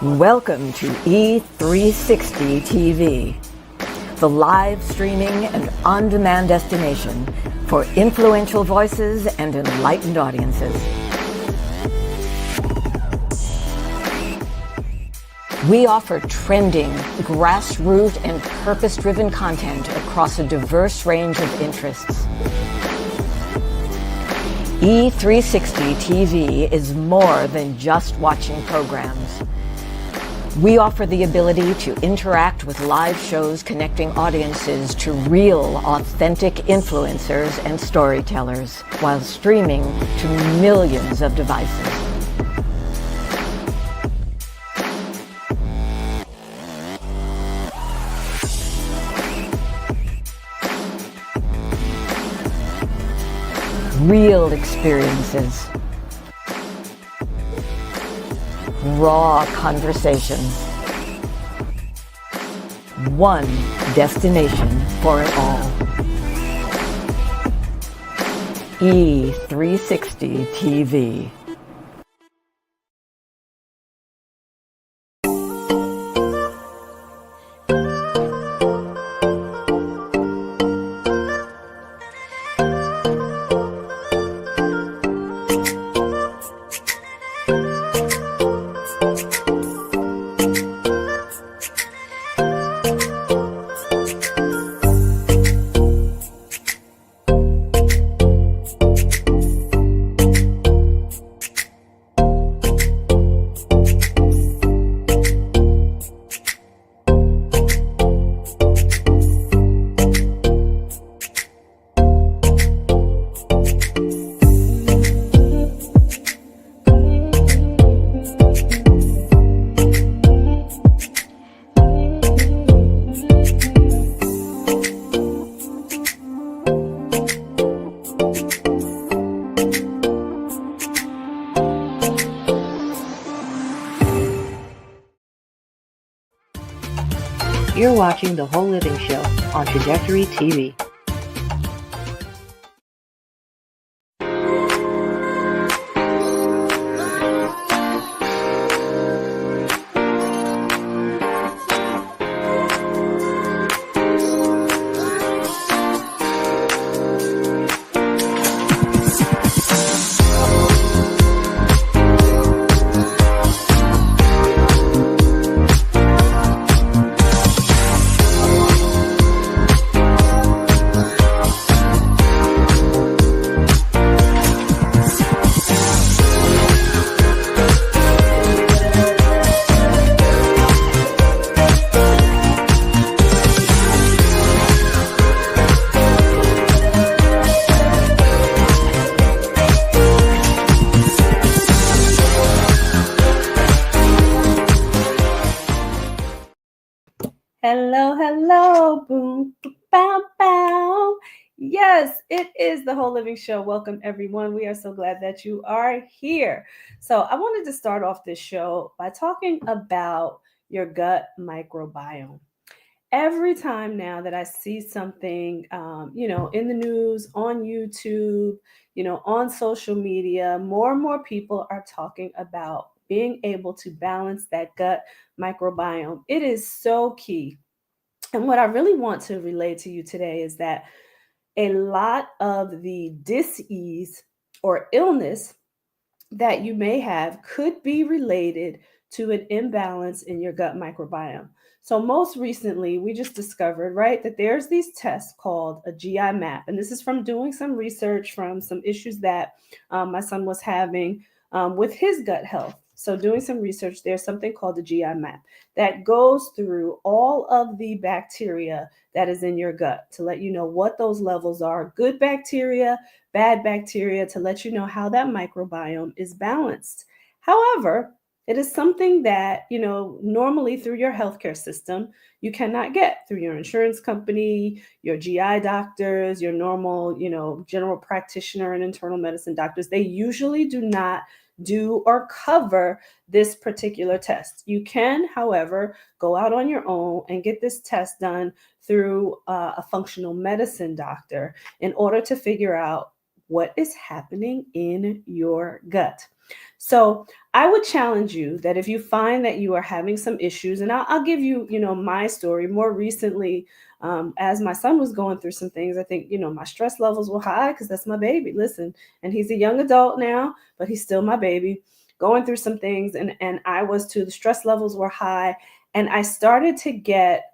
Welcome to E360 TV, the live streaming and on-demand destination for influential voices and enlightened audiences. We offer trending, grassroots, and purpose-driven content across a diverse range of interests. E360 TV is more than just watching programs. We offer the ability to interact with live shows connecting audiences to real, authentic influencers and storytellers while streaming to millions of devices. Real experiences. Raw conversations. One destination for it all. E360 TV. You're watching The Whole Living Show on Trajectory TV. Hello, boom, bow, bow. Yes, it is The Whole Living Show. Welcome, everyone. We are so glad that you are here. So I wanted to start off this show by talking about your gut microbiome. Every time now that I see something, in the news, on YouTube, on social media, more and more people are talking about being able to balance that gut microbiome. It is so key. And what I really want to relay to you today is that a lot of the dis-ease or illness that you may have could be related to an imbalance in your gut microbiome. So most recently, we just discovered, right, that there's these tests called a GI map. And this is from doing some research from some issues that my son was having with his gut health. So doing some research, there's something called the GI map that goes through all of the bacteria that is in your gut to let you know what those levels are, good bacteria, bad bacteria, to let you know how that microbiome is balanced. However, it is something that, normally through your healthcare system, you cannot get through your insurance company, your GI doctors, your normal, general practitioner and internal medicine doctors. They usually do not do or cover this particular test. You can, however, go out on your own and get this test done through a functional medicine doctor in order to figure out what is happening in your gut. So I would challenge you that if you find that you are having some issues, and I'll give you, my story more recently. As my son was going through some things, I think, my stress levels were high because that's my baby. Listen, and he's a young adult now, but he's still my baby, going through some things. And I was too. The stress levels were high. And I started to get,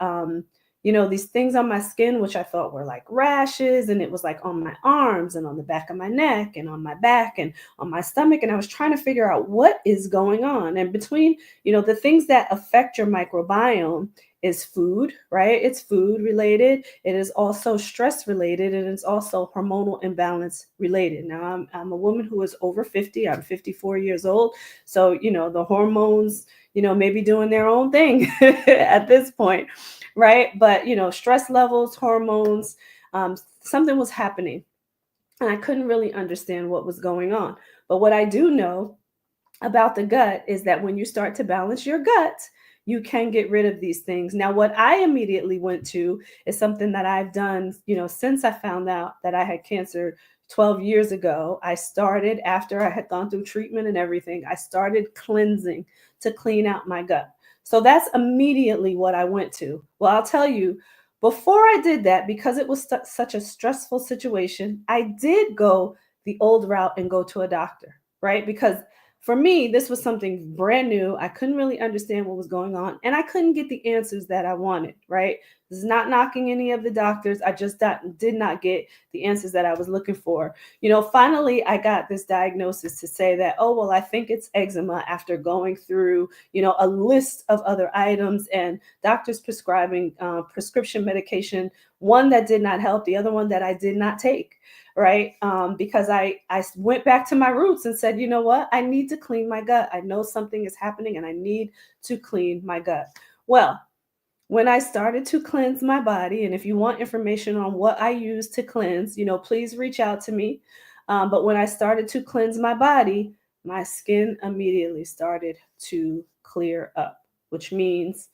these things on my skin, which I thought were like rashes. And it was like on my arms and on the back of my neck and on my back and on my stomach. And I was trying to figure out what is going on. And between, the things that affect your microbiome is food, right? It's food related. It is also stress related, and it's also hormonal imbalance related. Now, I'm a woman who is over 50. I'm 54 years old. So, the hormones, may be doing their own thing at this point, right? But, stress levels, hormones, something was happening. And I couldn't really understand what was going on. But what I do know about the gut is that when you start to balance your gut, you can get rid of these things. Now, what I immediately went to is something that I've done, since I found out that I had cancer 12 years ago. I started, after I had gone through treatment and everything, I started cleansing to clean out my gut. So that's immediately what I went to. Well, I'll tell you, before I did that, because it was such a stressful situation, I did go the old route and go to a doctor, right? Because for me, this was something brand new. I couldn't really understand what was going on, and I couldn't get the answers that I wanted, right? This is not knocking any of the doctors. I just did not get the answers that I was looking for. Finally, I got this diagnosis to say that, oh, well, I think it's eczema, after going through, a list of other items and doctors prescribing prescription medication, one that did not help, the other one that I did not take. Right. Because I went back to my roots and said, you know what, I need to clean my gut. I know something is happening and I need to clean my gut. Well, when I started to cleanse my body, and if you want information on what I use to cleanse, please reach out to me. But when I started to cleanse my body, my skin immediately started to clear up, which means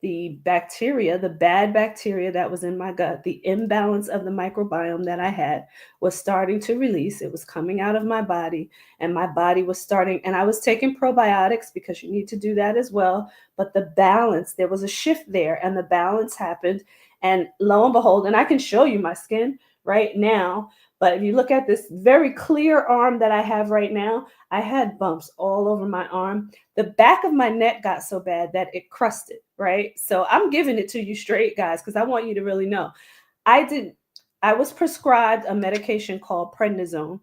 the bacteria, the bad bacteria that was in my gut, the imbalance of the microbiome that I had was starting to release. It was coming out of my body, and my body was starting, and I was taking probiotics because you need to do that as well. But the balance, there was a shift there, and the balance happened. And lo and behold, and I can show you my skin right now. But if you look at this very clear arm that I have right now, I had bumps all over my arm. The back of my neck got so bad that it crusted, right? So I'm giving it to you straight, guys, because I want you to really know. I was prescribed a medication called prednisone.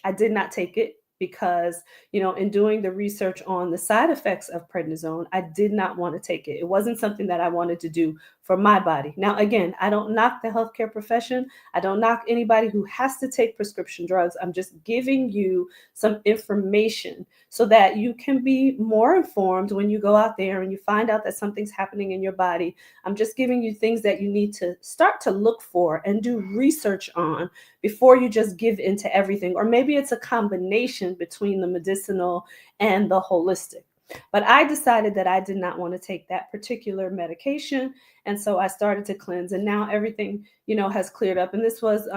I did not take it because, in doing the research on the side effects of prednisone, I did not want to take it. It wasn't something that I wanted to do for my body. Now, again, I don't knock the healthcare profession. I don't knock anybody who has to take prescription drugs. I'm just giving you some information so that you can be more informed when you go out there and you find out that something's happening in your body. I'm just giving you things that you need to start to look for and do research on before you just give into everything. Or maybe it's a combination between the medicinal and the holistic. But I decided that I did not want to take that particular medication. And so I started to cleanse, and now everything, has cleared up. And this was,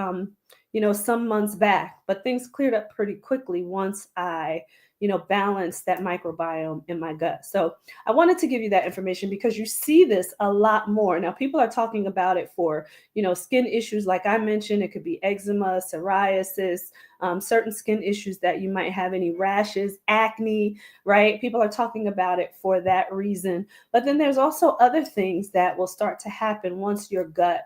some months back, but things cleared up pretty quickly once I, balance that microbiome in my gut. So I wanted to give you that information because you see this a lot more. Now, people are talking about it for, skin issues. Like I mentioned, it could be eczema, psoriasis, certain skin issues that you might have, any rashes, acne, right? People are talking about it for that reason. But then there's also other things that will start to happen once your gut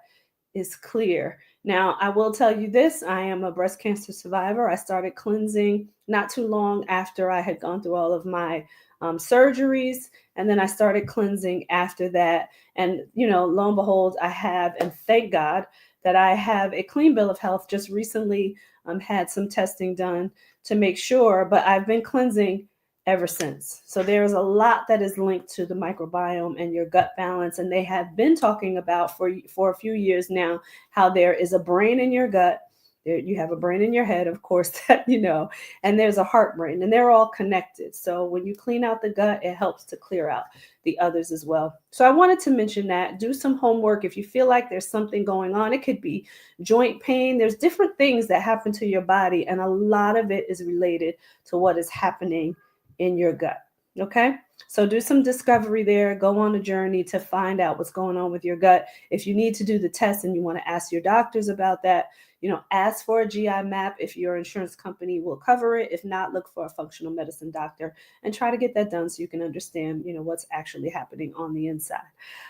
is clear. Now, I will tell you this, I am a breast cancer survivor. I started cleansing not too long after I had gone through all of my surgeries. And then I started cleansing after that. And, lo and behold, I have, and thank God that I have a clean bill of health. Just recently had some testing done to make sure, but I've been cleansing ever since. So there's a lot that is linked to the microbiome and your gut balance. And they have been talking about for a few years now how there is a brain in your gut, You have a brain in your head, of course, that you know, and there's a heart brain, and they're all connected. So when you clean out the gut, it helps to clear out the others as well. So I wanted to mention that. Do some homework if you feel like there's something going on. It could be joint pain. There's different things that happen to your body, and a lot of it is related to what is happening in your gut. Okay? So do some discovery there. Go on a journey to find out what's going on with your gut. If you need to do the test and you want to ask your doctors about that, you know, ask for a GI map if your insurance company will cover it. If not, look for a functional medicine doctor and try to get that done so you can understand, you know, what's actually happening on the inside.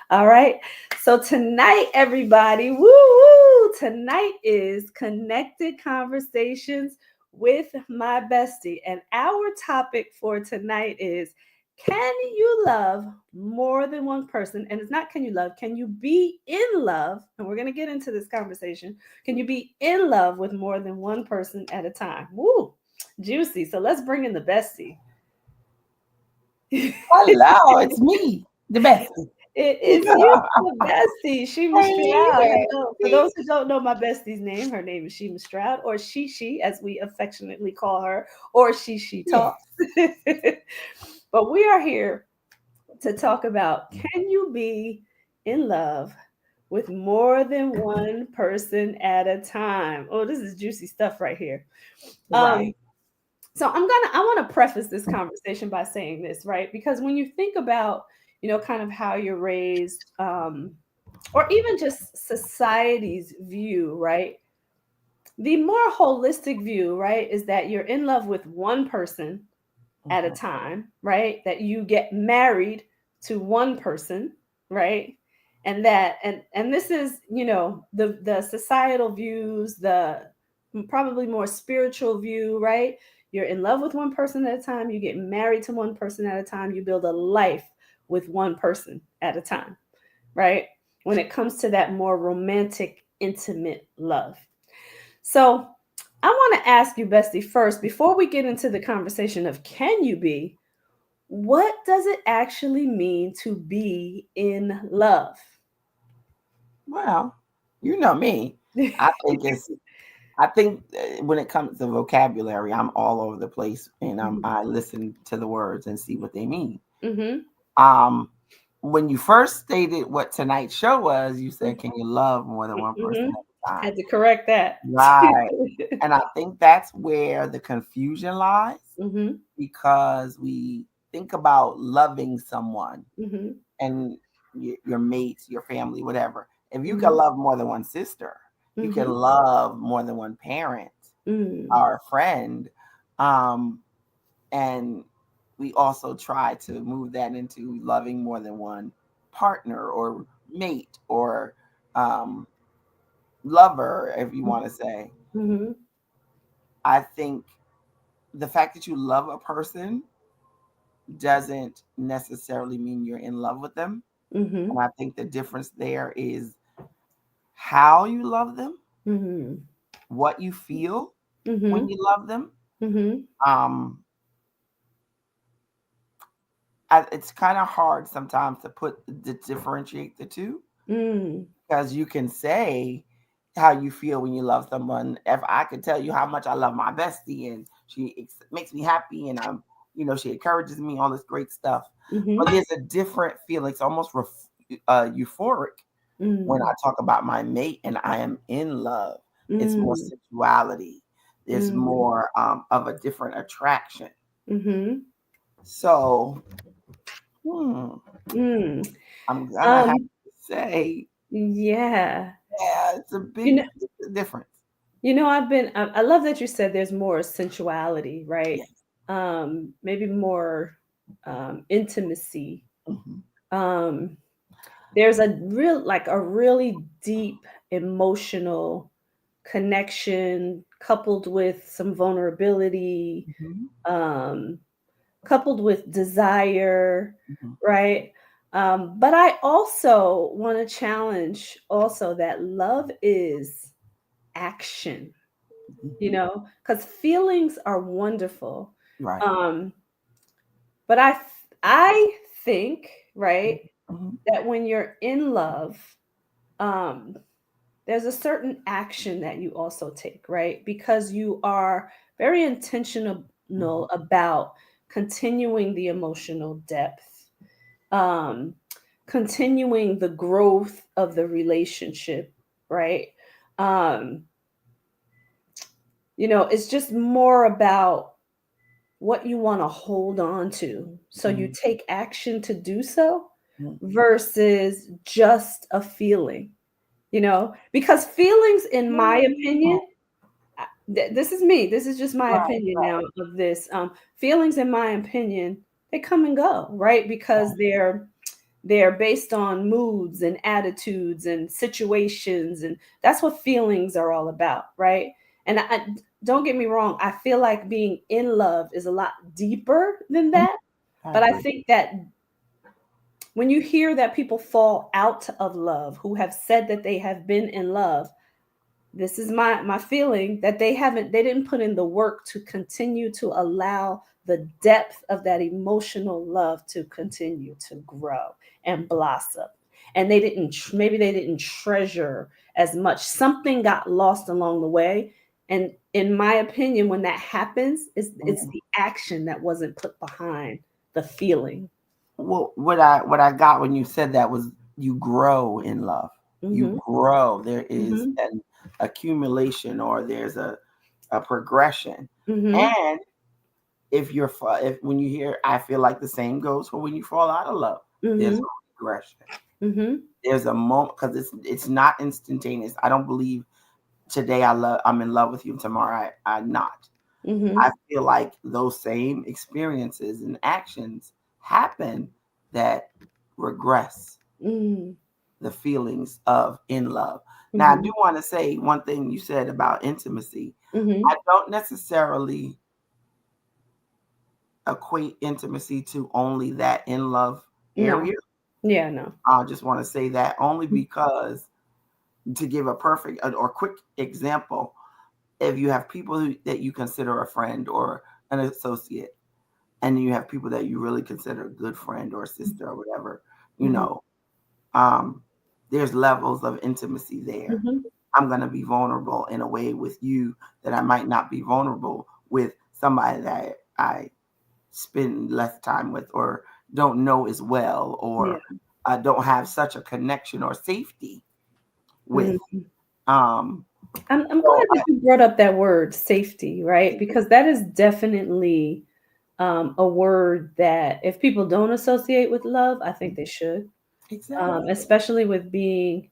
All right. So tonight, everybody, woo woo, tonight is Connected Conversations with my bestie. And our topic for tonight is, can you love more than one person? And it's not can you love, can you be in love? And we're going to get into this conversation. Can you be in love with more than one person at a time? Woo, juicy. So let's bring in the bestie. Hello, it's me, the best. It is you, the bestie, Shema Stroud. Hey, For those who don't know my bestie's name, her name is Shema Stroud, or She, as we affectionately call her, or She yeah. Talks. But we are here to talk about, can you be in love with more than one person at a time? Oh, this is juicy stuff right here. Right. So I want to preface this conversation by saying this, right? Because when you think about, you know, kind of how you're raised, or even just society's view, right? The more holistic view, right, is that you're in love with one person at a time, right? That you get married to one person, right? And this is, you know, the societal views, the probably more spiritual view, right? You're in love with one person at a time, you get married to one person at a time, you build a life with one person at a time, right? When it comes to that more romantic, intimate love. So I want to ask you, Bestie, first, before we get into the conversation of can you be, what does it actually mean to be in love? Well, you know me. I think it's. I think when it comes to vocabulary, I'm all over the place, and I listen to the words and see what they mean. Mm-hmm. Um, when you first stated what tonight's show was, you said, "Can you love more than one person Mm-hmm. at a time?" Had to correct that. Right, and I think that's where the confusion lies, Mm-hmm. because we think about loving someone Mm-hmm. and your mates, your family, whatever. If you can Mm-hmm. love more than one sister, you can Mm-hmm. love more than one parent Mm-hmm. or friend. Um, and we also try to move that into loving more than one partner or mate or um, lover, if you want to say. Mm-hmm. I think the fact that you love a person doesn't necessarily mean you're in love with them. Mm-hmm. And I think the difference there is how you love them, Mm-hmm. what you feel when Mm-hmm. you love them. Mm-hmm. Um, it's kind of hard sometimes to differentiate the two, Mm-hmm. because you can say how you feel when you love someone. If I could tell you how much I love my bestie and she makes me happy and she encourages me, all this great stuff. But there's a different feeling. It's almost euphoric when I talk about my mate and I am in love. It's more Mm-hmm. sensuality. There's Mm-hmm. more of a different attraction. Mm-hmm. So hmm, Mm. I'm gonna have Um, to say, yeah. yeah, it's a You big know, difference. I love that you said there's more sensuality, right? Yes. Maybe more intimacy. Hmm. Um, there's a really deep emotional connection coupled with some vulnerability, Hmm. um, coupled with desire, Hmm. right? But I also want to challenge also that love is action, you Hmm. know, because feelings are wonderful. Right. Um, but I think, right, Hmm. that when you're in love, um, there's a certain action that you also take, right? Because you are very intentional about continuing the emotional depth, um, continuing the growth of the relationship, right? Um, it's just more about what you want to hold on to. So you take action to do so versus just a feeling, because feelings, in my opinion, this is me. This is just my Right, opinion right, now of this. Feelings, in my opinion, they come and go, right? Because they're based on moods and attitudes and situations, and that's what feelings are all about, right? And I don't get me wrong, I feel like being in love is a lot deeper than right. that. I But I agree. think that when you hear that people fall out of love who have said that they have been in love, this is my feeling that they didn't put in the work to continue to allow the depth of that emotional love to continue to grow and blossom. And maybe they didn't treasure as much. Something got lost along the way. And in my opinion, when that happens, it's the action that wasn't put behind the feeling. Well, what I got when you said that was you grow in love. You Mm-hmm. grow. There is Mm-hmm. an accumulation, or there's a progression. Mm-hmm. And if when you hear, I feel like the same goes for when you fall out of love. There's Mm-hmm. a regression. Mm-hmm. There's a moment, because it's not instantaneous. I don't believe today I'm in love with you, and tomorrow I'm not. I Mm-hmm. feel like those same experiences and actions happen that regress Mm-hmm. the feelings of in love. Now, I Mm-hmm. do want to say one thing you said about intimacy. Mm-hmm. I don't necessarily equate intimacy to only that in love No. area. Yeah, no. I just want to say that only because, to give a perfect or quick example, if you have people that you consider a friend or an associate, and then you have people that you really consider a good friend or sister or whatever, you Mhm, know, there's levels of intimacy there. mhm. I'm going to be vulnerable in a way with you that I might not be vulnerable with somebody that I spend less time with, or don't know as well, Yeah. or I don't have such a connection or safety with. Mhm. Um, I'm so glad that you brought up that word safety, right? Because that is definitely a word that if people don't associate with love, I think they should, exactly, especially with being,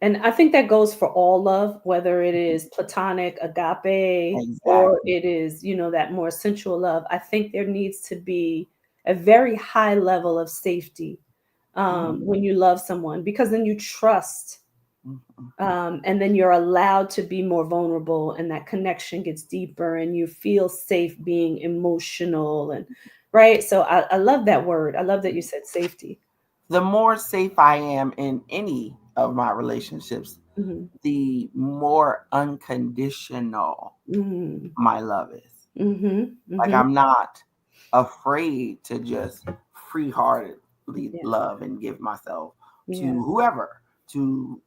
and I think that goes for all love, whether it is platonic, agape, or exactly. it is, that more sensual love. I think there needs to be a very high level of safety Mhm, when you love someone, because then you trust, mhm. and then you're allowed to be more vulnerable, and that connection gets deeper, and you feel safe being emotional, and right. So I love that word. I love that you said safety. The more safe I am in any of my relationships, Hmm. the more unconditional Hmm. my love is. Hmm. Like, Hmm. I'm not afraid to just free heartedly Yeah. love and give myself Yeah. to whoever, to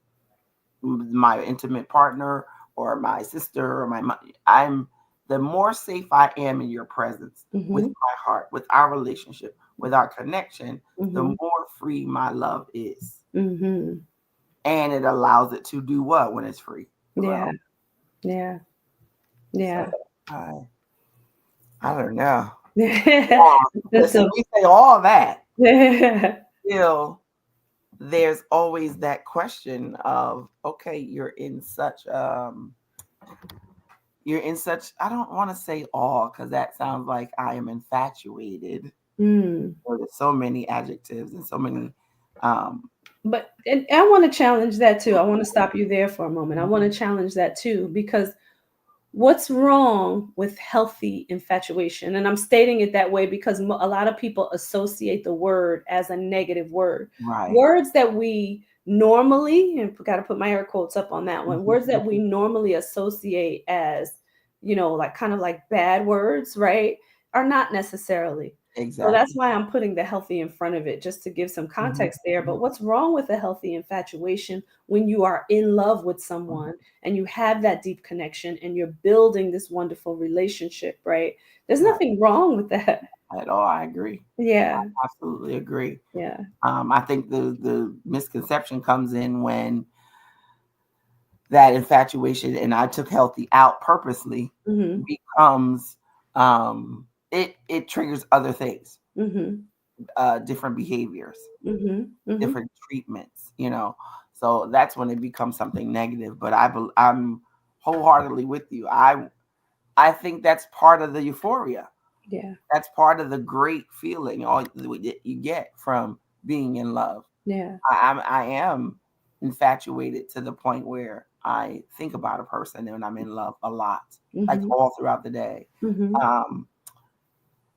my intimate partner or my sister or my mom. I'm The more safe I am in your presence, with Hmm. my heart, with our relationship, with our connection, the Hmm. more free my love is. Hmm. And it allows it to do what when it's free? Yeah. Grow. Yeah. So Yeah. I don't know. That's Listen, so. we say all that. Still, there's always that question of, okay, you're in such, I don't want to say awe, because that sounds like I am infatuated. Mm. There's so many adjectives and so many um But and I want to challenge that too. I want to stop you there for a moment. I want to challenge that too, because what's wrong with healthy infatuation? And I'm stating it that way because a lot of people associate the word as a negative word. right. Words that we normally, and got to put my air quotes up on that one, words that we normally associate as, like kind of like bad words, right, are not necessarily. So that's Exactly. why I'm putting the healthy in front of it, just to give some Mhm, context there. But mhm, what's wrong with a healthy infatuation when you are in love with mhm. someone and you have that deep connection and you're building this wonderful relationship, right? There's Right. nothing wrong with that. At all, I agree. Yeah. Absolutely agree. Yeah. I think the misconception comes in when that infatuation, and I took healthy out purposely, Mhm. becomes it triggers other things, Mhm. different behaviors, Mhm. Mhm. different treatments, you know. So that's when it becomes something negative. But I'm wholeheartedly with you. I think that's part of the euphoria. Yeah. That's part of the great feeling all that you get from being in love. Yeah. I am infatuated to the point where I think about a person and I'm in love a lot, like Mhm. all throughout the day. Mhm. Um,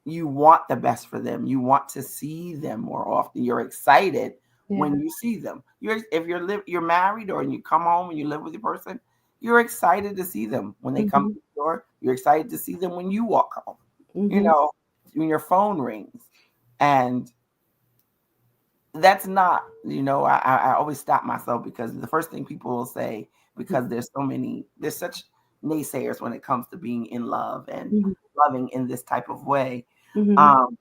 you want the best for them. You want to see them more often. You're excited Yeah. when you see them. If you're married or you come home and you live with your person, you're excited to see them when they come to Mhm. the door. You're excited to see them when you walk home. You Mhm. know, when your phone rings, and that's not, I always stop myself because the first thing people will say, because there's such naysayers when it comes to being in love and Mhm. loving in this type of way. Mhm. Um,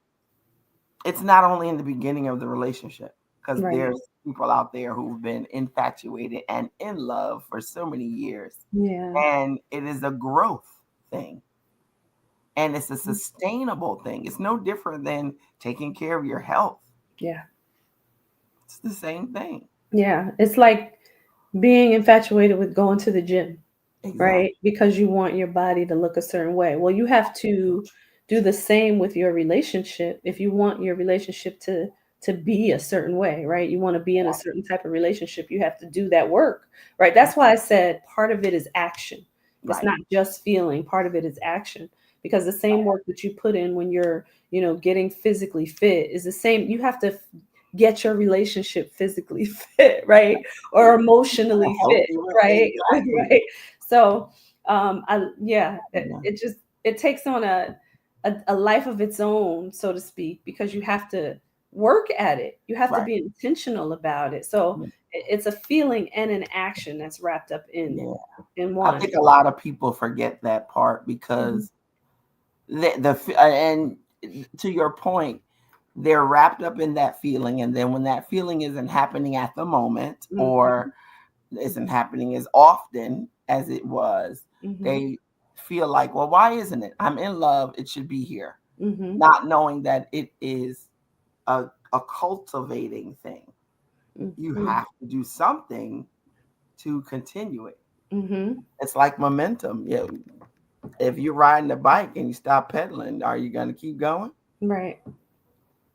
it's not only in the beginning of the relationship, because Right. there's people out there who've been infatuated and in love for so many years, Yeah. and it is a growth thing, and it's a sustainable thing. It's no different than taking care of your health. Yeah. It's the same thing. Yeah. It's like being infatuated with going to the gym, Exactly. right? Because you want your body to look a certain way. Well, you have to do the same with your relationship if you want your relationship to be a certain way, right? You want to be in a certain type of relationship, you have to do that work, right? That's why I said part of it is action. It's Right. not just feeling, part of it is action. Because the same work that you put in when you're, getting physically fit is the same. You have to get your relationship physically fit, right? Or emotionally fit, Healthy way. right? Exactly. Right. So I yeah, Yeah. it takes on a life of its own, so to speak, because you have to work at it. You have to Right. be intentional about it. So Yeah. it's a feeling and an action that's wrapped up in Yeah. I one. think a lot of people forget that part Mhm. because and to your point, they're wrapped up in that feeling, and then when that feeling isn't happening at the moment Mhm. or isn't happening as often as it was, Mhm. they feel like, well, why isn't it? I'm in love. It should be here. Mhm. Not knowing that it is a cultivating thing. You Mhm. have to do something to continue it. Mhm. It's like momentum. Yeah. If you're riding a bike and you stop pedaling, are you going to keep going? Right.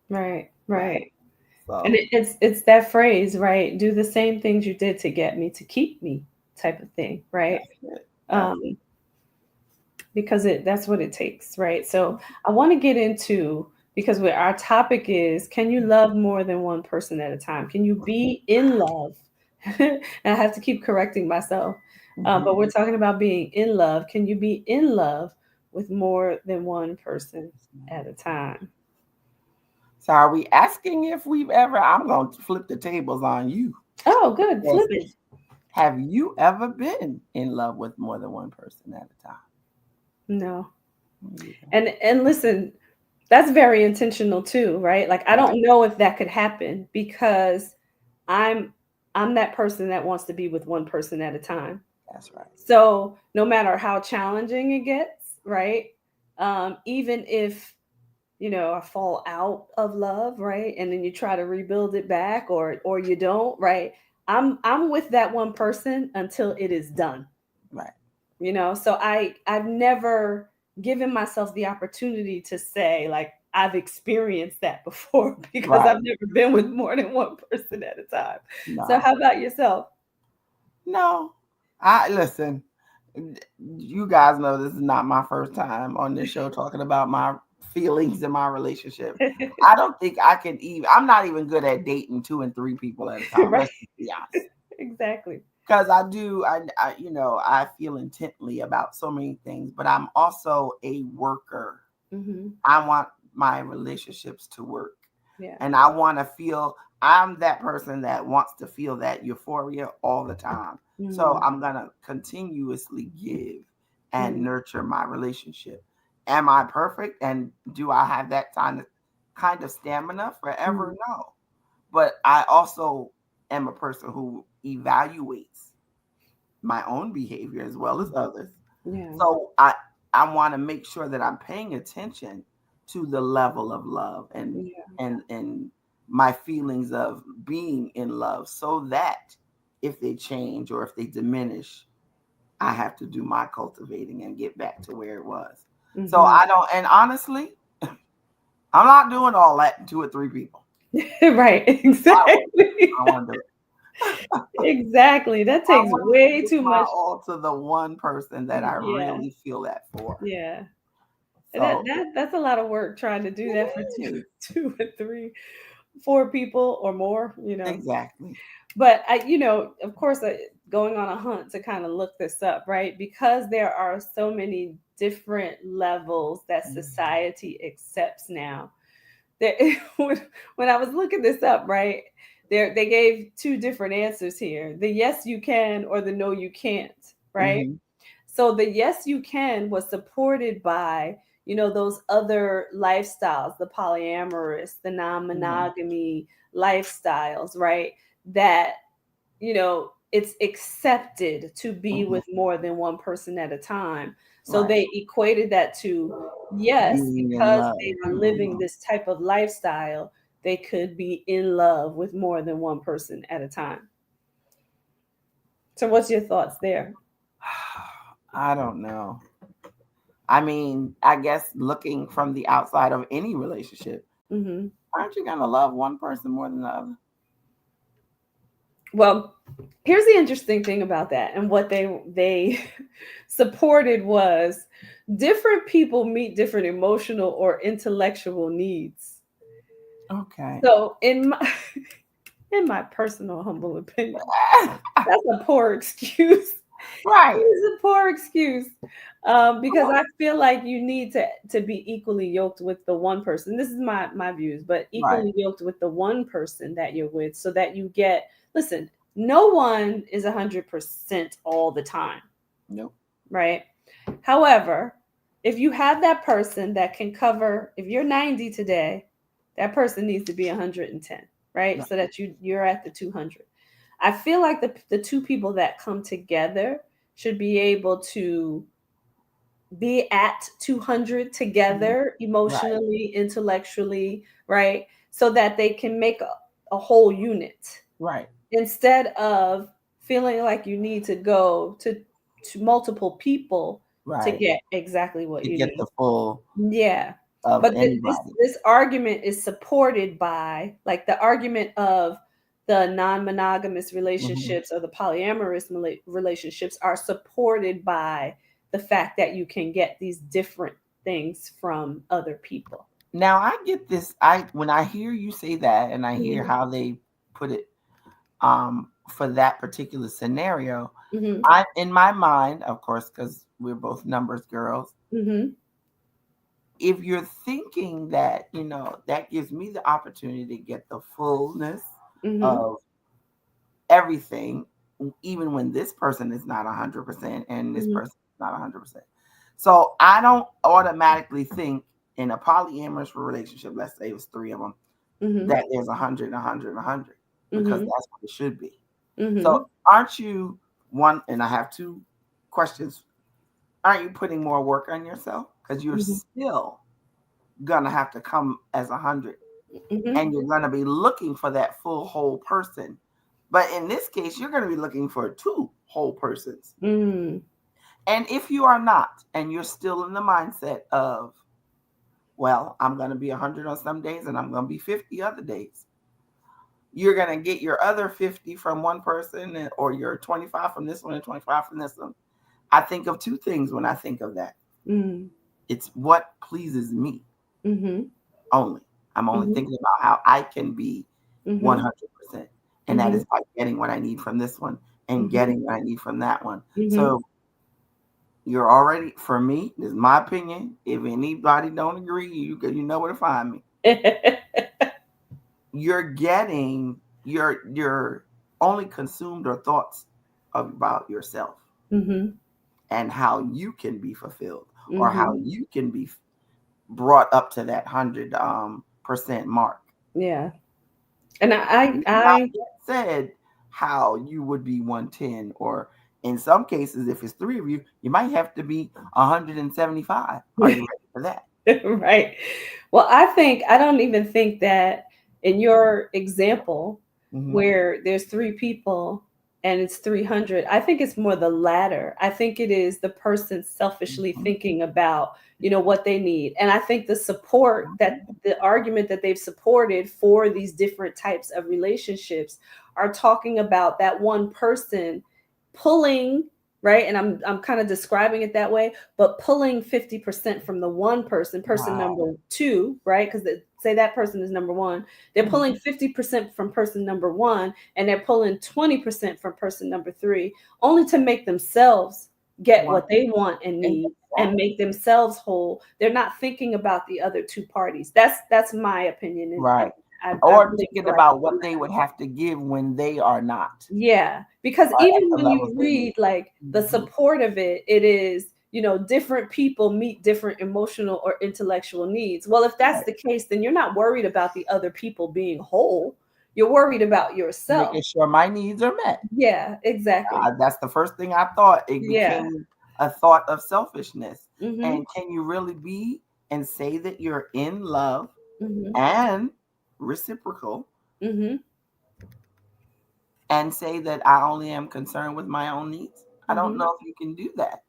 Right. Right. Right. And So, it's that phrase, right? Do the same things you did to get me to keep me type of thing, right? that's it. That's Um, because that's what it takes, right? So I want to get into, because what our topic is, can you love more than one person at a time? Can you be in love? And I have to keep correcting myself. But mhm. we're talking about being in love. Can you be in love with more than one person at a time? So are we asking if we've ever? I'm going to flip the tables on you. Oh, good. Flip it. Bestie. Have you ever been in love with more than one person at a time? No. Me either. And listen, that's very intentional too, right? Like I Right. don't know if that could happen because I'm I'm that person that wants to be with one person at a time. That's right. So no matter how challenging it gets, right? Even if I fall out of love, right? And then you try to rebuild it back, or you don't, right? I'm with that one person until it is done. Right. So I've never given myself the opportunity to say, like, I've experienced that before because Right. I've never been with more than one person at a time. So No. how about yourself? No. I listen. You guys know this is not my first time on this show talking about my feelings in my relationship. I don't think I can even. I'm not even good at dating two and three people at a time. Right. Let's just be honest. Exactly. Because I do, I feel intently about so many things, but I'm also a worker. Hmm. I want my relationships to work. Yeah. And I want to feel, I'm that person that wants to feel that euphoria all the time. So I'm going to continuously give and nurture my relationship. Am I perfect? And do I have that kind of stamina forever? No. But I also am a person who evaluates my own behavior as well as others. Yeah. So I want to make sure that I'm paying attention to the level of love and my feelings of being in love, so that if they change or if they diminish, I have to do my cultivating and get back to where it was. So I don't, and honestly, I'm not doing all that in 2 or 3 people. Right. Exactly. I want to do it. Exactly. That takes way too much. All to the one person that I really feel that for. Yeah. So, That's a lot of work trying to do that for 2 or 3, 4 people or more, Exactly. But of course, going on a hunt to kind of look this up, right? Because there are so many different levels that society accepts now. When I was looking this up, right, they gave 2 different answers here: the yes you can or the no you can't, right? So the yes you can was supported by those other lifestyles, the polyamorous, the non-monogamy lifestyles, right? That it's accepted to be with more than one person at a time. So they equated that to yes, being in because love. they are living this type of lifestyle, they could be in love with more than one person at a time. So what's your thoughts there? I don't know. I mean, I guess looking from the outside of any relationship, aren't you going to love one person more than the other? Well, here's the interesting thing about that, and what they supported was different people meet different emotional or intellectual needs. Okay. So in my personal humble opinion, that's a poor excuse. Right. It's a poor excuse, because I feel like you need to be equally yoked with the one person. This is my views, but equally yoked with the one person that you're with, so that you get. Listen, no one is 100% all the time. Nope. Right. However, if you have that person that can cover, if you're 90 today, that person needs to be 110, right? So that you're at the 200. I feel like the 2 people that come together should be able to be at 200 together, emotionally, intellectually, right? So that they can make a whole unit. Right. Instead of feeling like you need to go to multiple people to get exactly what you get need. the full But anybody. this argument is supported by, like, the argument of the non-monogamous relationships or the polyamorous relationships are supported by the fact that you can get these different things from other people. Now I get this. When I hear you say that, and I hear how they put it, for that particular scenario, I, in my mind, of course, because we're both numbers girls, if you're thinking that, that gives me the opportunity to get the fullness of everything, even when this person is not 100% and this person is not 100%. So I don't automatically think in a polyamorous relationship, let's say it was 3 of them, that there's 100, 100, 100, because that's what it should be. So aren't you one, and I have 2 questions, aren't you putting more work on yourself? Because you're still gonna have to come as 100, and you're gonna be looking for that full whole person. But in this case, you're gonna be looking for 2 whole persons. And if you are not, and you're still in the mindset of, well, I'm gonna be 100 on some days and I'm gonna be 50 other days, you're gonna get your other 50 from one person, or your 25 from this one and 25 from this one. I think of 2 things when I think of that. It's what pleases me only. I'm only thinking about how I can be 100%. And that is by getting what I need from this one and getting what I need from that one. So you're already, for me, this is my opinion. If anybody don't agree, you know where to find me. You're only consumed or thoughts about yourself and how you can be fulfilled or how you can be brought up to that 100% mark. Yeah. And Not yet said how you would be 110, or in some cases, if it's three of you, you might have to be 175. Are you ready for that? Right. Well, I don't even think that in your example where there's three people and it's 300, I think it's more the latter. I think it is the person selfishly thinking about, what they need. And I think the support that the argument that they've supported for these different types of relationships are talking about that one person pulling, right? And I'm kind of describing it that way, but pulling 50% from the one person Wow. number two, right? Because say that person is number one, they're pulling 50% from person number one, and they're pulling 20% from person number three, only to make themselves get what they want and need and make themselves whole. They're not thinking about the other two parties. That's my opinion. And Right. I Or really thinking feel like about what they would have to give when they are not. yeah, because At even the when you levels they need. read like the support of it, it is, different people meet different emotional or intellectual needs. Well, if that's Right. the case, then you're not worried about the other people being whole. You're worried about yourself. Making sure my needs are met. Yeah, exactly. That's the first thing I thought. It Yeah. became a thought of selfishness. Mm-hmm. And can you really be and say that you're in love Mm-hmm. and reciprocal Mm-hmm. and say that I only am concerned with my own needs? I don't Mm-hmm. know if you can do that.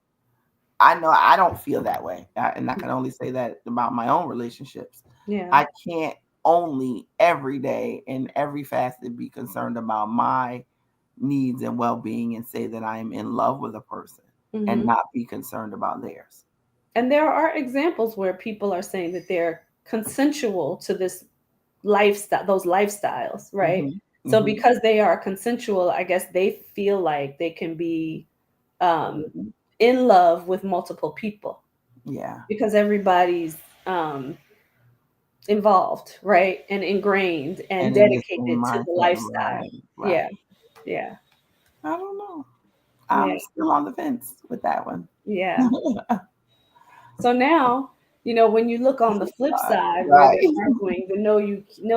I know I don't feel that way. And I can only say that about my own relationships. Yeah. I can't only every day in every facet be concerned about my needs and well-being and say that I am in love with a person and not be concerned about theirs. And there are examples where people are saying that they're consensual to this lifestyle, those lifestyles, right? So because they are consensual, I guess they feel like they can be in love with multiple people. Yeah. Because everybody's involved, right? And ingrained and And in the same dedicated to the mindset, lifestyle. right. Yeah. Yeah. I don't know. Yeah. I'm still on the fence with that one. Yeah. So now, when you look on the flip side where Right. they're arguing the no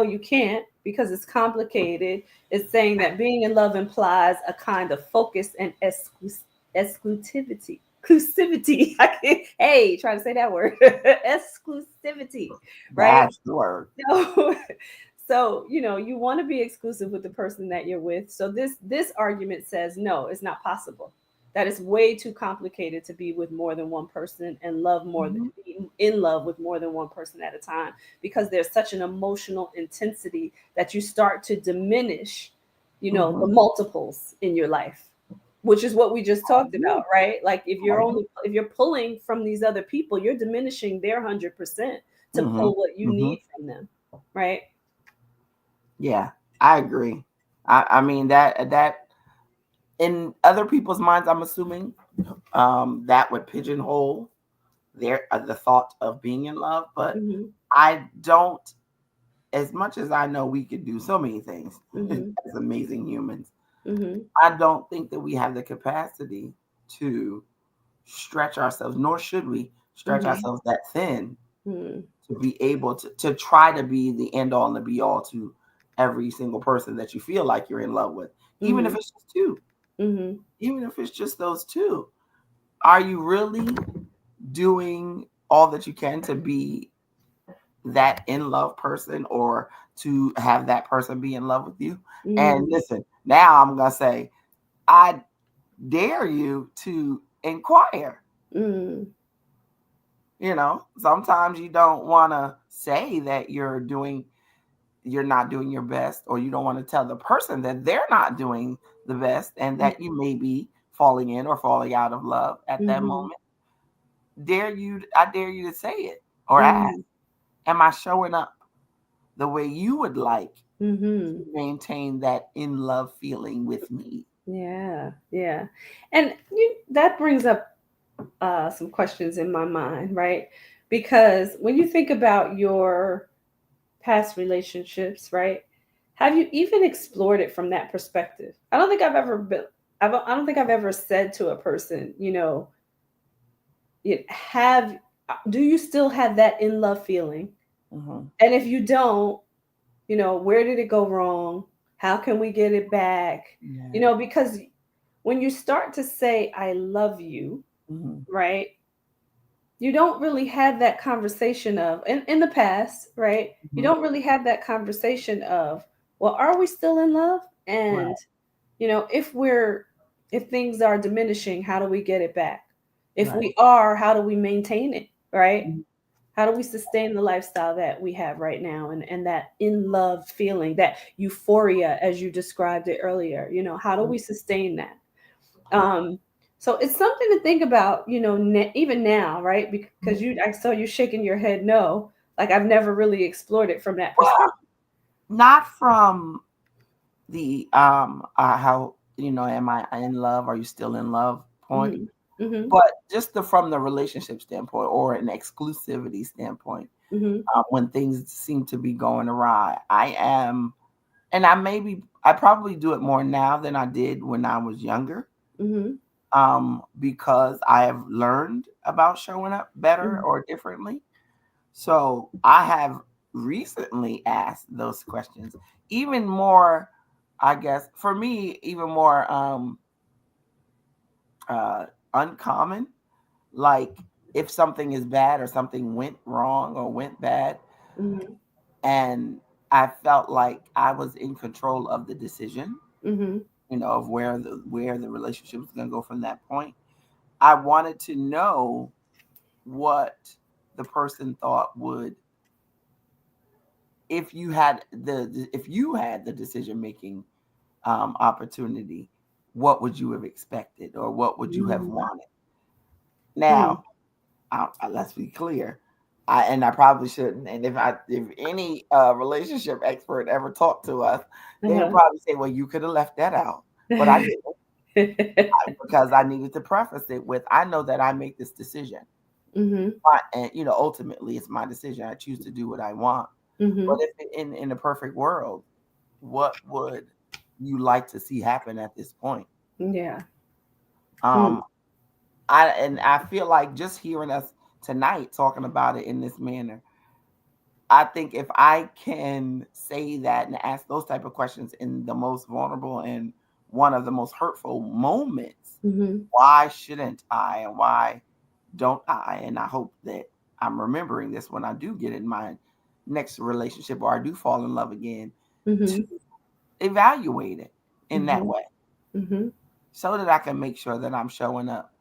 you can't because it's complicated, it's saying that being in love implies a kind of focus and exclusivity. Exclusivity. Try to say that word. Exclusivity, right? That's the word. So you want to be exclusive with the person that you're with. So this argument says no, it's not possible. That is way too complicated to be with more than one person and love more than be in love with more than one person at a time, because there's such an emotional intensity that you start to diminish, the multiples in your life, which is what we just talked about, right? Like if you're pulling from these other people, you're diminishing their 100% to pull what you need from them, right? Yeah, I agree. I mean that in other people's minds, I'm assuming that would pigeonhole the thought of being in love, but I don't. As much as I know we could do so many things as amazing humans, I don't think that we have the capacity to stretch ourselves, nor should we stretch ourselves that thin to be able to try to be the end all and the be all to every single person that you feel like you're in love with, even if it's just two, even if it's just those two. Are you really doing all that you can to be that in love person or to have that person be in love with you? And listen, now I'm going to say, I dare you to inquire. Sometimes you don't want to say that you're not doing your best, or you don't want to tell the person that they're not doing the best and that you may be falling in or falling out of love at that moment. I dare you to say it or ask, am I showing up the way you would like to maintain that in love feeling with me? Yeah. And that brings up some questions in my mind, right? Because when you think about your past relationships, right? Have you even explored it from that perspective? I don't think I've ever been. I don't think I've ever said to a person, have do you still have that in love feeling? Mm-hmm. And if you don't, where did it go wrong? How can we get it back? Yeah. Because when you start to say I love you, Mm-hmm. right? You don't really have that conversation of in the past, right? You Mm-hmm. don't really have that conversation of, well, are we still in love? Right. And if if things are diminishing, how do we get it back? If Right. we are, how do we maintain it, right? Mm-hmm. How do we sustain the lifestyle that we have right now, and that in love feeling, that euphoria as you described it earlier? How do we sustain that? Um, so it's something to think about, even now, right? Because I saw you shaking your head no, like I've never really explored it from that Well, perspective. not from the how am I in love? Are you still in love? Point. Hmm. Hmm. But just from the relationship standpoint or an exclusivity standpoint, Hmm. when things seem to be going awry, I am, and I probably do it more now than I did when I was younger, Hmm. because I have learned about showing up better Hmm. or differently. So I have recently asked those questions, even more, I guess, for me, even more uncommon. Like if something is bad or something went wrong or went bad, Hmm. and I felt like I was in control of the decision, Hmm. of where the relationship was going to go from that point. I wanted to know what the person thought would, if you had the decision making opportunity, what would you have expected or what would you have wanted? Hmm. Now, let's be clear. I probably shouldn't. And if any relationship expert ever talked to us, they would Uh-huh. probably say, "Well, you could have left that out," but I didn't, because I needed to preface it with, "I know that I make this decision, Hmm. and ultimately it's my decision. I choose to do what I want." But Hmm. if in a perfect world, what would you like to see happen at this point? Yeah. Hmm. Um, I feel like just hearing us tonight talking about it in this manner, I think if I can say that and ask those type of questions in the most vulnerable and one of the most hurtful moments, Hmm. why shouldn't I and why don't I? And I hope that I'm remembering this when I do get in my next relationship or I do fall in love again, to Hmm. evaluate it in that Hmm. way Hmm. so that I can make sure that I'm showing up,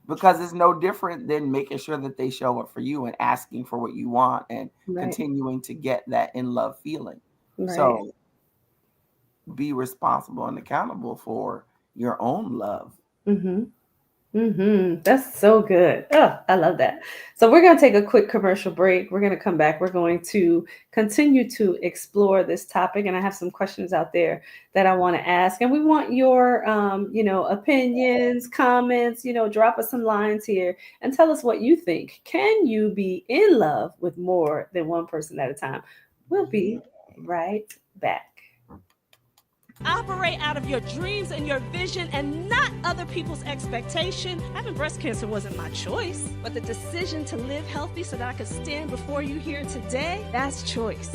because it's no different than making sure that they show up for you and asking for what you want and Right. continuing to get that in love feeling. Right. So be responsible and accountable for your own love. Hmm. That's so good. Oh, I love that. So we're going to take a quick commercial break. We're going to come back. We're going to continue to explore this topic, and I have some questions out there that I want to ask. And we want your, opinions, comments. Drop us some lines here and tell us what you think. Can you be in love with more than one person at a time? We'll be right back. Operate out of your dreams and your vision and not other people's expectation. Having breast cancer wasn't my choice, but the decision to live healthy so that I could stand before you here today, that's choice.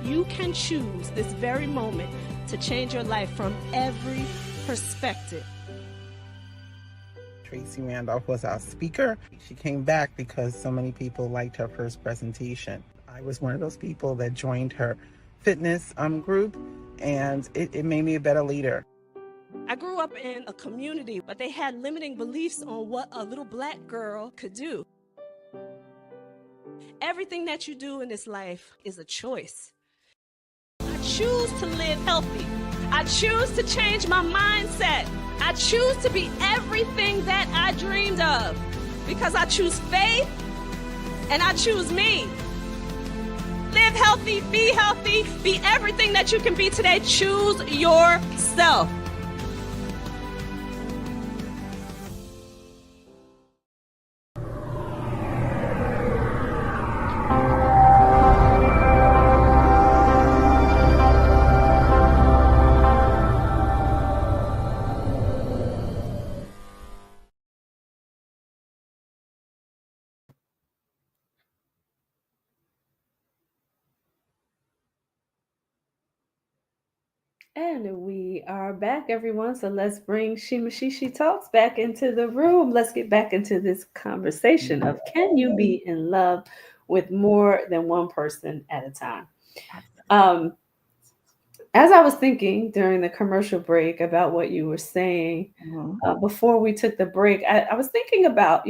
You can choose this very moment to change your life from every perspective. Tracy Randolph was our speaker. She came back because so many people liked her first presentation. I was one of those people that joined her fitness group, and it made me a better leader. I grew up in a community, but they had limiting beliefs on what a little black girl could do. Everything that you do in this life is a choice. I choose to live healthy. I choose to change my mindset. I choose to be everything that I dreamed of, because I choose faith and I choose me. Live healthy, be everything that you can be today. Choose yourself. And we are back, everyone. So let's bring Shema Shishi Talks back into the room. Let's get back into this conversation of can you be in love with more than one person at a time? Um, as I was thinking during the commercial break about what you were saying, before we took the break, I was thinking about,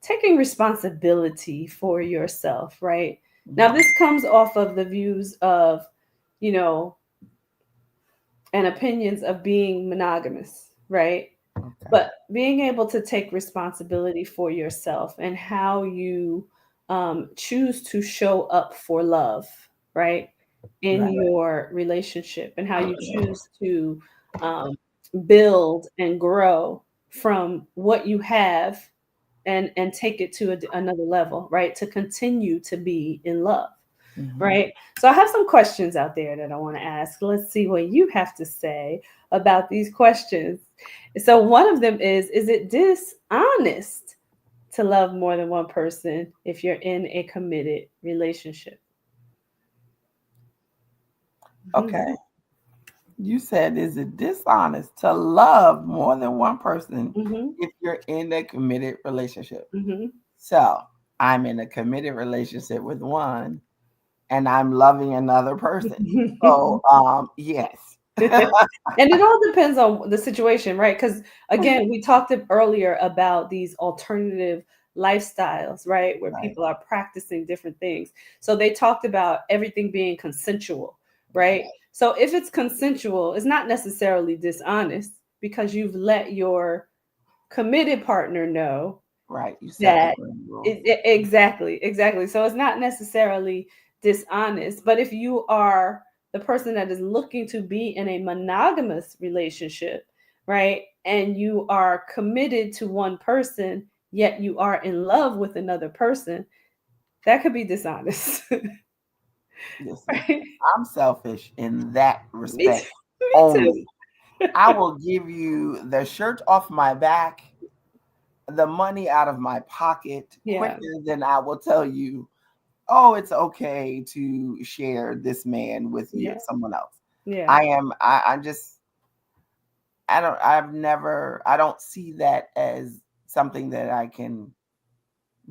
taking responsibility for yourself, right? Now, this comes off of the views of, you know, and opinions of being monogamous, right? Okay. But being able to take responsibility for yourself and how you choose to show up for love, right? In Right. your relationship and how you choose to um, build and grow from what you have and take it to another level, right? To continue to be in love, right? So I have some questions out there that I want to ask. Let's see what you have to say about these questions. So one of them is it dishonest to love more than one person if you're in a committed relationship? Okay. You said, is it dishonest to love more than one person Mm-hmm. if you're in a committed relationship? Mm-hmm. So I'm in a committed relationship with one and I'm loving another person. So yes. And it all depends on the situation, right? Because again, we talked earlier about these alternative lifestyles, right? Where Right. people are practicing different things. So they talked about everything being consensual, right? So if it's consensual, it's not necessarily dishonest because you've let your committed partner know Right. You set the that ground rules. exactly. So it's not necessarily dishonest, but if you are the person that is looking to be in a monogamous relationship, right, and you are committed to one person, yet you are in love with another person, that could be dishonest. Listen, Right? I'm selfish in that Me too. respect Me too. only. I will give you the shirt off my back, the money out of my pocket Yeah. quicker than I will tell you, oh, it's okay to share this man with you, Yeah. someone else. Yeah. I'm just, I don't see that as something that I can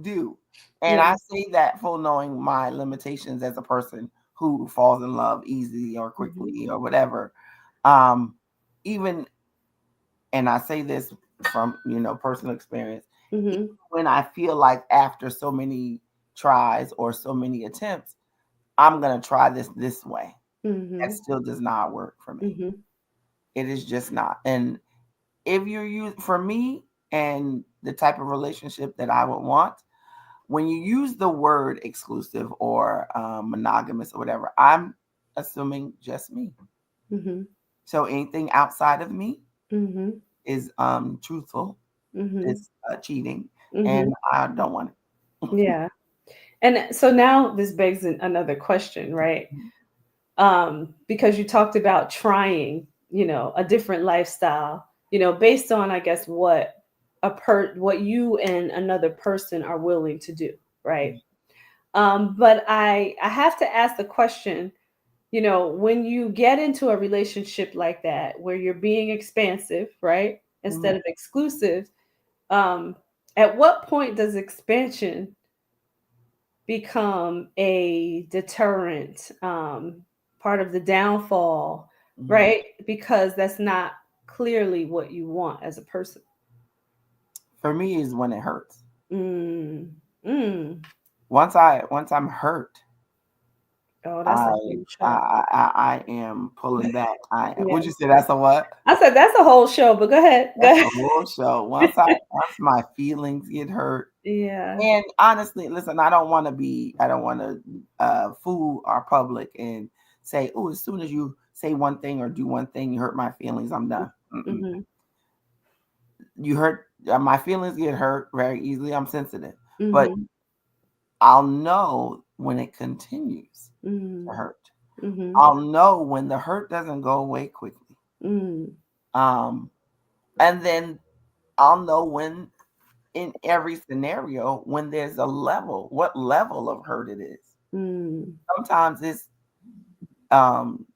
do. And Yeah. I say that full knowing my limitations as a person who falls in love easily or Mhm. quickly or whatever. Um, even, and I say this from, personal experience, Mhm. when I feel like after so many tries or so many attempts, I'm going to try this way. That Mhm. still does not work for me. Mhm. It is just not. And if for me and the type of relationship that I would want, when you use the word exclusive or monogamous or whatever, I'm assuming just me. Mhm. So anything outside of me Mhm. is truthful, Mhm. it's cheating, Mhm. and I don't want it. Yeah. And so now this begs another question, right? Because you talked about trying, a different lifestyle, based on, I guess, what you and another person are willing to do, right? But I have to ask the question, when you get into a relationship like that, where you're being expansive, right, instead of exclusive, um, at what point does expansion become a deterrent, part of the downfall, Mhm. right? Because that's not clearly what you want as a person. For me, is when it hurts. Mm, mm. Once I'm hurt, Oh, that's I a whole show. I am pulling back. Yeah. Would you say that's a what? I said that's a whole show, but go ahead. Go That's ahead. a whole show. Once my feelings get hurt, Yeah. and honestly, listen, I don't want to fool our public and say, oh, as soon as you say one thing or do one thing, you hurt my feelings, I'm done. Mm-mm. Mm-hmm. You hurt my feelings get hurt very easily. I'm sensitive, but Mm-hmm. I'll know when it continues to hurt. Mm-hmm. I'll know when the hurt doesn't go away quickly. Mm-hmm. Um, and then I'll know when in every scenario when there's what level of hurt it is. Mm-hmm. Sometimes it's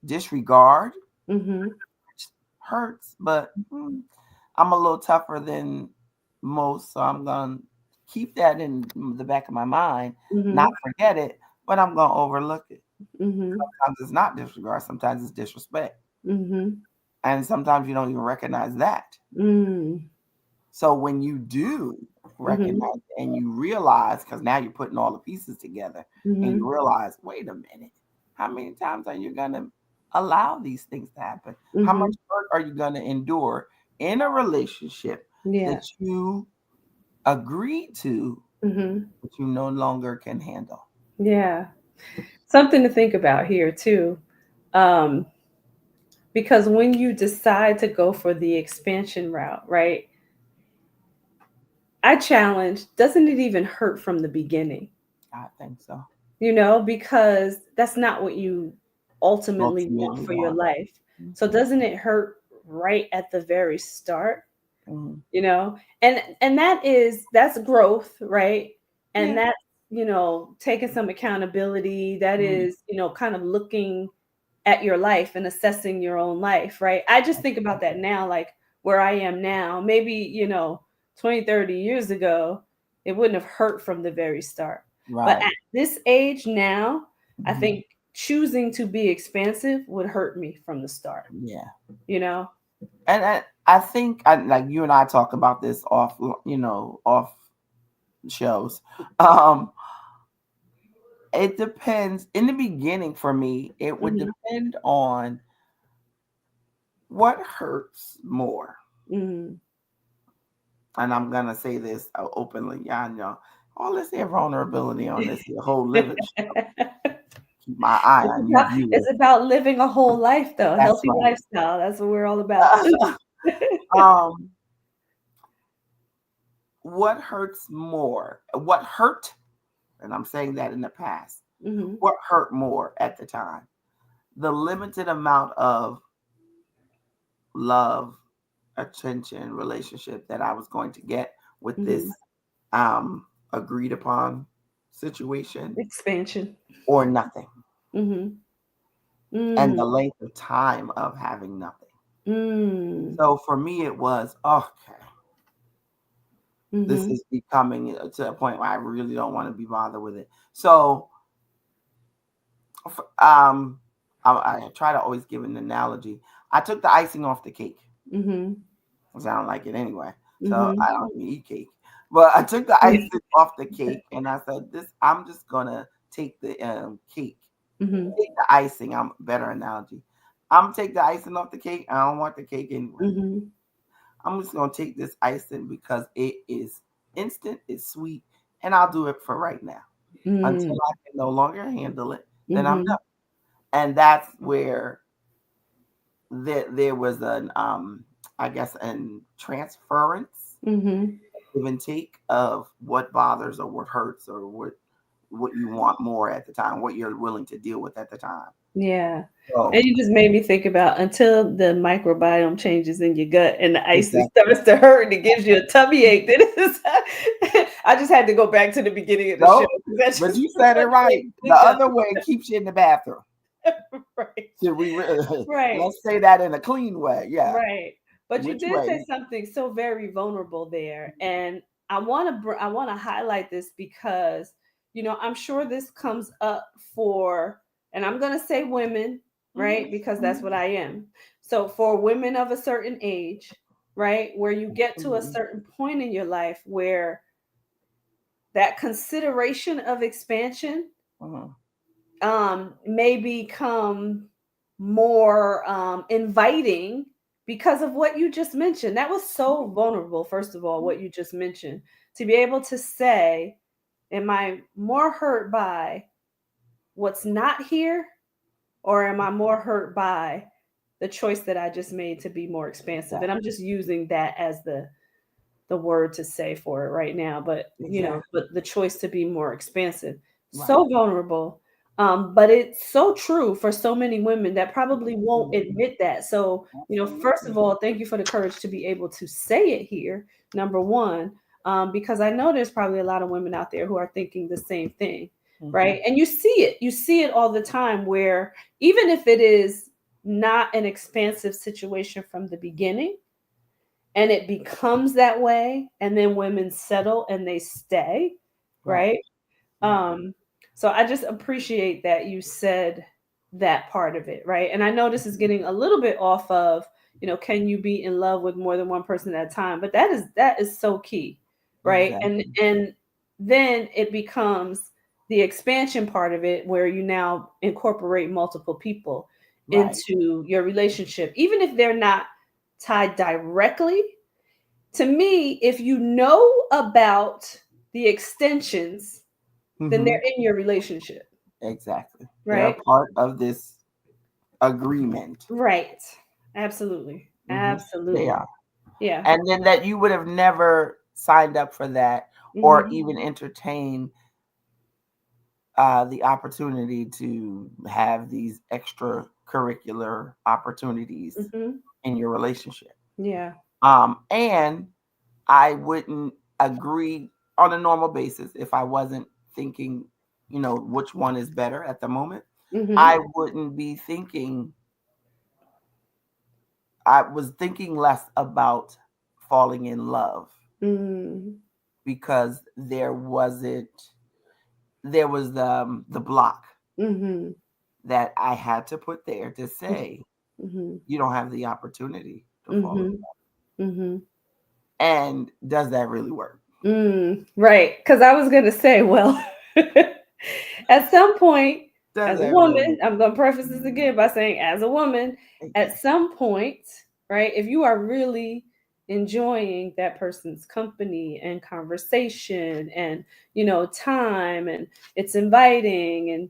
disregard. which hurts, but I'm a little tougher than most, so I'm gonna keep that in the back of my mind, not forget it, but I'm gonna overlook it. Sometimes it's not disregard, sometimes it's disrespect, and sometimes you don't even recognize that. So when you do recognize and you realize, because now you're putting all the pieces together, and you realize, wait a minute, how many times are you gonna allow these things to happen? How much hurt are you gonna endure in a relationship that you agreed to, but you no longer can handle? Yeah. Something to think about here too. Because when you decide to go for the expansion route, right? I challenge, doesn't it even hurt from the beginning? I think so. Because that's not what you ultimately want Ultimately for your want. life. So doesn't it hurt right at the very start? And that's growth, right? And that's taking some accountability. That is kind of looking at your life and assessing your own life, right? I just think about that now, like where I am now. Maybe 20-30 years ago, it wouldn't have hurt from the very start. But Right. at this age now, I think choosing to be expansive would hurt me from the start. Yeah. And I think like you and I talk about this off shows. It depends. In the beginning, for me, it would depend on what hurts more. And I'm gonna say this openly, y'all. All this here vulnerability on this whole living show. Keep my eye on you viewers. It's about living a whole life, though. That's Healthy right. lifestyle. That's what we're all about. What hurts more? What hurt? And I'm saying that in the past. What hurt more at the time? The limited amount of love, attention, relationship that I was going to get with this agreed upon situation, expansion, or nothing. And the length of time of having nothing. So for me, it was okay. This is becoming to a point where I really don't want to be bothered with it. So I try to always give an analogy. I took the icing off the cake. Because I don't like it anyway. So I don't even eat cake. But I took the icing off the cake and I said, I'm just gonna take the cake. Take the icing. Better analogy. I'm gonna take the icing off the cake. I don't want the cake anyway. I'm just gonna take this icing because it is instant, it's sweet, and I'll do it for right now. Until I can no longer handle it, then I'm done. And that's where there was an I guess an transference, give and take of what bothers or what hurts or what you want more at the time, what you're willing to deal with at the time. Yeah. And you just made me think about until the microbiome changes in your gut and the ice starts to hurt and it gives you a tummy ache. I just had to go back to the beginning of the show. But you said it right. The other way keeps you in the bathroom. Right. Right. Let's say that in a clean way. Yeah. Right. But you did say something so very vulnerable there. And I want to highlight this because, I'm sure this comes up for, and I'm going to say women, right? Because that's what I am. So for women of a certain age, right? Where you get to a certain point in your life where that consideration of expansion may become more inviting because of what you just mentioned. That was so vulnerable, first of all, what you just mentioned. To be able to say, am I more hurt by what's not here, or am I more hurt by the choice that I just made to be more expansive? And I'm just using that as the word to say for it right now. But, but the choice to be more expansive, so vulnerable. But it's so true for so many women that probably won't admit that. So, first of all, thank you for the courage to be able to say it here, number one, because I know there's probably a lot of women out there who are thinking the same thing, right? And you see it all the time where even if it is not an expansive situation from the beginning, and it becomes that way, and then women settle and they stay, right? So I just appreciate that you said that part of it, right? And I know this is getting a little bit off of, can you be in love with more than one person at a time? But that is so key, right? Exactly. And then it becomes the expansion part of it, where you now incorporate multiple people Right. into your relationship, even if they're not tied directly. To me, if you know about the extensions, then they're in your relationship. Exactly. They're Right? a part of this agreement. Right. Absolutely. They Absolutely. are. Yeah. And then that you would have never signed up for that or even entertained the opportunity to have these extracurricular opportunities in your relationship. Yeah. And I wouldn't agree on a normal basis if I wasn't thinking, which one is better at the moment. I wouldn't be thinking. I was thinking less about falling in love because there was the block that I had to put there to say you don't have the opportunity to fall in love. And does that really work? Right. Because I was going to say, well, at some point, as a woman, I'm going to preface this again by saying, as a woman, at some point, right, if you are really enjoying that person's company and conversation and, time, and it's inviting and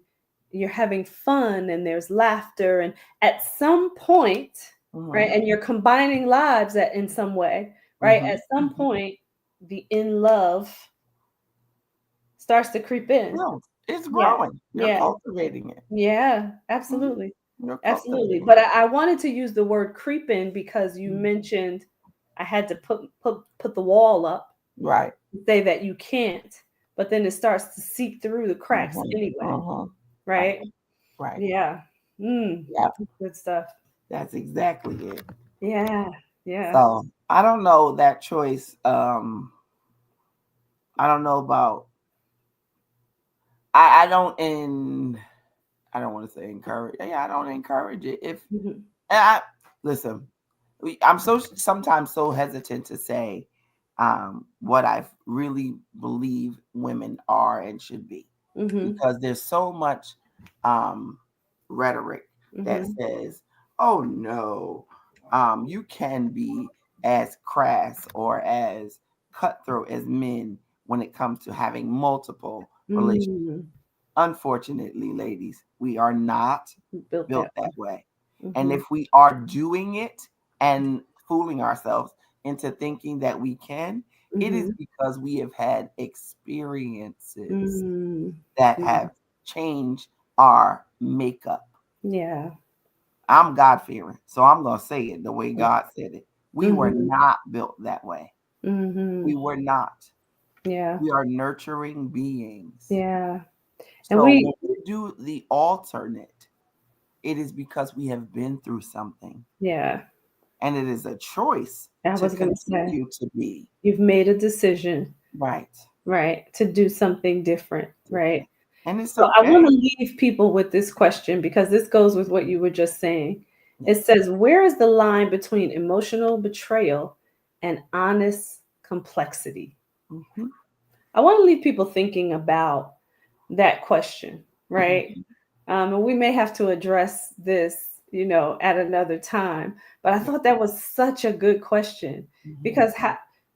you're having fun and there's laughter, and at some point, right, and you're combining lives in some way, right, at some point, the in love starts to creep in. No, it's growing. You're cultivating it. Yeah, absolutely. Absolutely. But I wanted to use the word creep in because you mentioned I had to put the wall up. Right. Say that you can't, but then it starts to seep through the cracks anyway. Right? Right. Yeah. Yeah. Good stuff. That's exactly it. Yeah. Yeah. So I don't know that choice. I don't know about. I don't want to say encourage. Yeah, I don't encourage it. If listen, I'm sometimes so hesitant to say what I really believe women are and should be, because there's so much rhetoric that says, "Oh no, you can be as crass or as cutthroat as men when it comes to having multiple relationships." Unfortunately, ladies, we are not built that way. And if we are doing it and fooling ourselves into thinking that we can, it is because we have had experiences that have changed our makeup. Yeah. I'm God-fearing, so I'm going to say it the way God said it. We were not built that way. We were not. Yeah. We are nurturing beings. Yeah. So when we do the alternate, it is because we have been through something. Yeah. And it is a choice to continue to be. You've made a decision. Right. Right. To do something different. Right. And it's so okay. I want to leave people with this question because this goes with what you were just saying. It says, where is the line between emotional betrayal and honest complexity? I want to leave people thinking about that question, right? And we may have to address this, at another time. But I thought that was such a good question because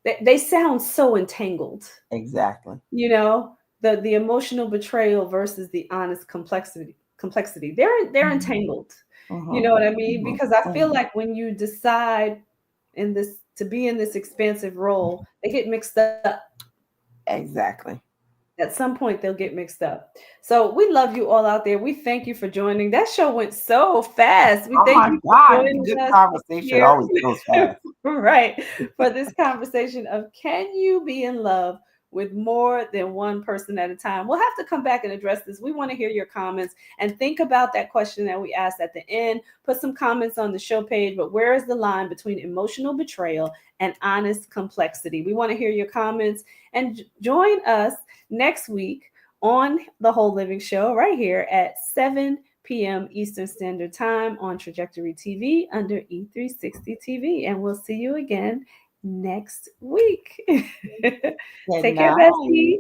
they sound so entangled. Exactly. The emotional betrayal versus the honest complexity. They're entangled. You know what I mean? Because I feel like when you decide to be in this expansive role, they get mixed up. Exactly. At some point, they'll get mixed up. So we love you all out there. We thank you for joining. That show went so fast. We thank you for joining good us conversation here. always goes fast. Right. For this conversation of, can you be in love with more than one person at a time? We'll have to come back and address this. We want to hear your comments and think about that question that we asked at the end. Put some comments on the show page, but where is the line between emotional betrayal and honest complexity? We want to hear your comments, and join us next week on The Whole Living Show right here at 7 p.m. Eastern Standard Time on Trajectory TV under E360 TV. And we'll see you again next week. Take care, Bestie.